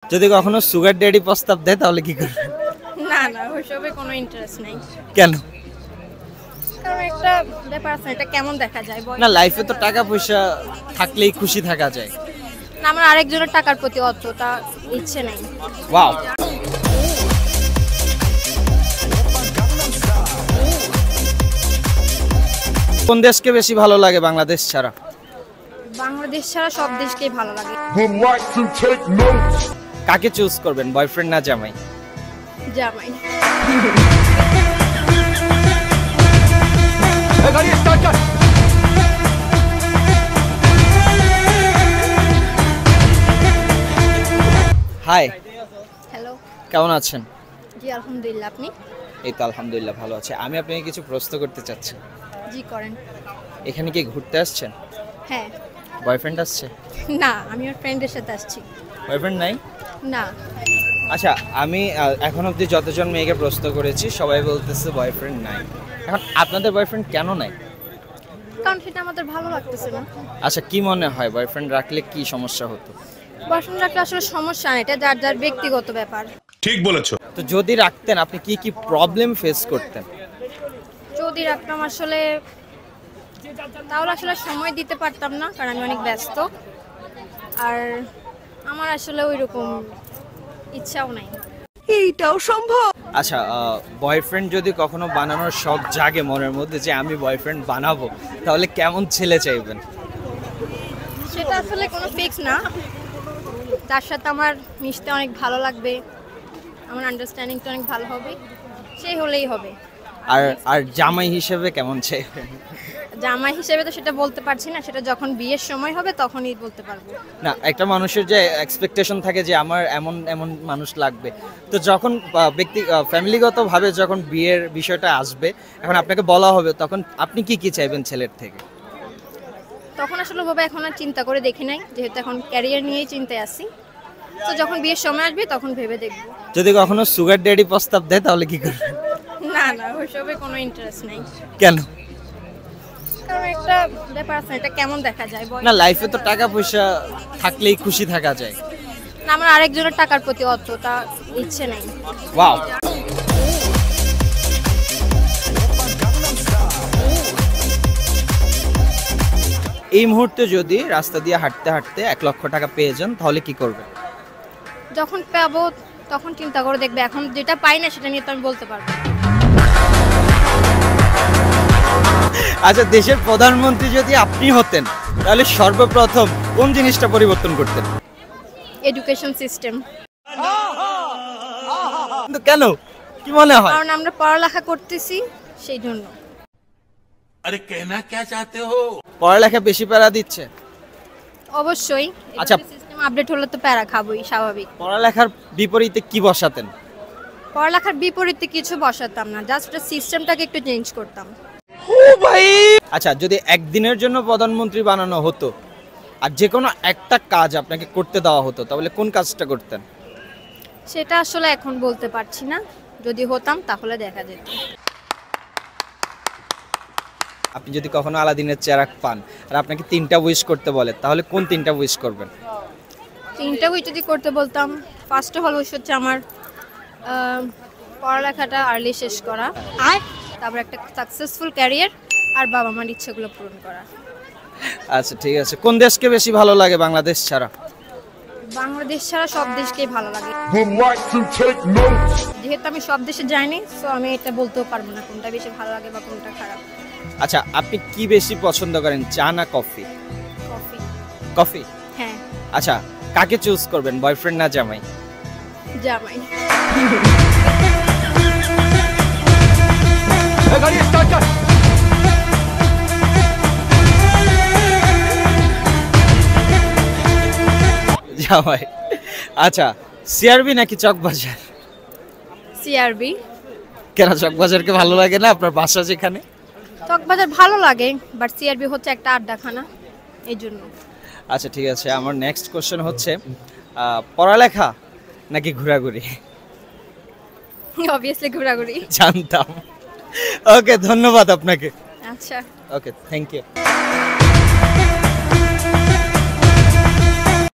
যদি কখনো sugar daddy প্রস্তাব দেয় তাহলে কি করবেন? না না ওইসবে কোনো ইন্টারেস্ট নাই। কেন? কারণ একটা ব্যাপার আছে, এটা কেমন দেখা যায় বল। না, লাইফে তো টাকা পয়সা থাকলেই খুশি থাকা যায়। না, আমার আরেকজনের টাকার প্রতি অতটা ইচ্ছে নেই। ওয়াও। কোন দেশকে বেশি ভালো লাগে বাংলাদেশ ছাড়া? বাংলাদেশ ছাড়া সব দেশকেই ভালো লাগে। কাকে চুজ করবেন, বয়ফ্রেন্ড না জামাই? জামাই। Hi, hello. কেমন আছেন? জি আলহামদুলিল্লাহ, আপনি? এই তো আলহামদুলিল্লাহ ভালো আছে। আমি আপনাকে কিছু প্রশ্ন করতে চাচ্ছি। জি করেন। এখানে কি ঘুরতে আসছেন? হ্যাঁ। বয়ফ্রেন্ড আসছে? না, আমি আমার ফ্রেন্ডের সাথে আসছি। বয়ফ্রেন্ড নাই? না। আচ্ছা, আমি এখন অবধি যতজন মেয়েকে প্রশ্ন করেছি সবাই বলতেছে বয়ফ্রেন্ড নাই। এখন আপনাদের বয়ফ্রেন্ড কেন নাই? কারণ সেটা আমাদের ভালো লাগতেছে না। আচ্ছা, কি মনে হয় বয়ফ্রেন্ড রাখলে কি সমস্যা হতো? বয়ফ্রেন্ড রাখলে আসলে সমস্যা না, এটা যার যার ব্যক্তিগত ব্যাপার। ঠিক বলেছো। তো যদি রাখতেন আপনি কি কি প্রবলেম ফেস করতেন? যদি রাখতাম আসলে তাহলে আসলে সময় দিতে পারতাম না, কারণ আমি অনেক ব্যস্ত। আর আমার আসলে ওইরকম ইচ্ছাও নাই। এইটাও সম্ভব? আচ্ছা, বয়ফ্রেন্ড যদি কখনো বানানোর শখ জাগে মনের মধ্যে যে আমি বয়ফ্রেন্ড বানাবো, তাহলে কেমন ছেলে চাইবেন? সেটা আসলে কোনো ফিক্স না, তার সাথে আমার মিশতে অনেক ভালো লাগবে, আমার আন্ডারস্ট্যান্ডিংটা অনেক ভালো হবে, সেই হলেই হবে। আর আর জামাই হিসেবে কেমন চাইবেন? জামাই হিসেবে তো সেটা বলতে পারছি না, সেটা যখন বিয়ের সময় হবে তখনই বলতে পারবো। না, একটা মানুষের যে এক্সপেকটেশন থাকে যে আমার এমন এমন মানুষ লাগবে, তো যখন ফ্যামিলিগতভাবে যখন বিয়ের বিষয়টা আসবে, এখন আপনাকে বলা হবে, তখন আপনি কি কি চাইবেন ছেলের থেকে? তখন আসলে বাবা এখন আর চিন্তা করে দেখি নাই, যেহেতু এখন ক্যারিয়ার নিয়েই চিন্তায় আছি। তো যখন বিয়ের সময় আসবে তখন ভেবে দেখবো। যদি কখনো সুগার ড্যাডি প্রস্তাব দেয় তাহলে কি করবেন? না না ওইসবে কোনো ইন্টারেস্ট নেই। কেন? কারণ একটা ব্যাপার আছে, এটা কেমন দেখা যায় বল। না, লাইফে তো টাকা পয়সা থাকলেই খুশি থাকা যায়। না, আমার আরেকজনের টাকার প্রতি অতটা ইচ্ছে নেই। ওয়াও। এই মুহূর্তে যদি রাস্তা দিয়ে হাঁটতে হাঁটতে 1 লক্ষ টাকা পেয়ে যান তাহলে কি করবেন? যখন পাবো তখন চিন্তা করে দেখবে, এখন যেটা পাই না সেটা নিয়ে তো আমি বলতে পারবো। আচ্ছা, দেশের প্রধানমন্ত্রী যদি আপনি হতেন তাহলে সর্বপ্রথম কোন জিনিসটা পরিবর্তন করতেন? Education system. কিন্তু কেন, কি মনে হয়? কারণ আমরা পড়ালেখা করতেছি সেই জন্য। আরে कहना क्या चाहते हो? পড়ালেখা বেশি প্যারা দিচ্ছে? অবশ্যই। আচ্ছা। সিস্টেম আপডেট হলে তো প্যারা খাবোই, স্বাভাবিক। পড়ালেখার বিপরীতে কি বসাতেন? পড়ালেখার বিপরীতে কিছু বসাতাম না, জাস্ট সিস্টেমটাকে একটু চেঞ্জ করতাম। আচ্ছা, যদি একদিনের জন্য প্রধানমন্ত্রী বানানো হতো আর যে কোনো একটা কাজ আপনাকে করতে দেওয়া হতো, তাহলে কোন কাজটা করতেন? সেটা আসলে এখন বলতে পারছি না, যদি হতাম তাহলে দেখা যেত। আপনি যদি কখনো আলাদিনের চেরাগ পান আর আপনাকে 3টা উইশ করতে বলে, তাহলে কোন 3টা উইশ করবেন? 3টা উইশ যদি করতে বলতাম, ফার্স্ট অফ অল উইশ হচ্ছে আমার পড়ালেখাটা আর্লি শেষ করা, আর তারপর একটা সাকসেসফুল ক্যারিয়ার, আর বাবা মার ইচ্ছেগুলো পূরণ করা। আচ্ছা, ঠিক আছে। কোন দেশকে বেশি ভালো লাগে বাংলাদেশ ছাড়া? বাংলাদেশ ছাড়া সব দেশকেই ভালো লাগে। যেহেতু আমি সব দেশে যাইনি, সো আমি এটা বলতেও পারবো না কোনটা বেশি ভালো লাগে বা কোনটা খারাপ। আচ্ছা, আপনি কি বেশি পছন্দ করেন, চা না কফি? কফি। কফি? হ্যাঁ। আচ্ছা, কাকে চুজ করবেন, বয়ফ্রেন্ড না জামাই? জামাই। জামাই। আচ্ছা, সিআরবি নাকি চকবাজার? সিআরবি। কেন, চকবাজারকে ভালো লাগে না আপনার বাসা যেখানে? চকবাজার ভালো লাগে, বাট সিআরবি হচ্ছে একটা আড্ডাখানা, এই জন্য। আচ্ছা, ঠিক আছে। আমার নেক্সট কোশ্চেন হচ্ছে পড়ালেখা নাকি ঘোরাঘুরি? অবভিয়াসলি ঘোরাঘুরি। জানতাম। ওকে, ধন্যবাদ আপনাকে। আচ্ছা। ওকে, থ্যাংক ইউ।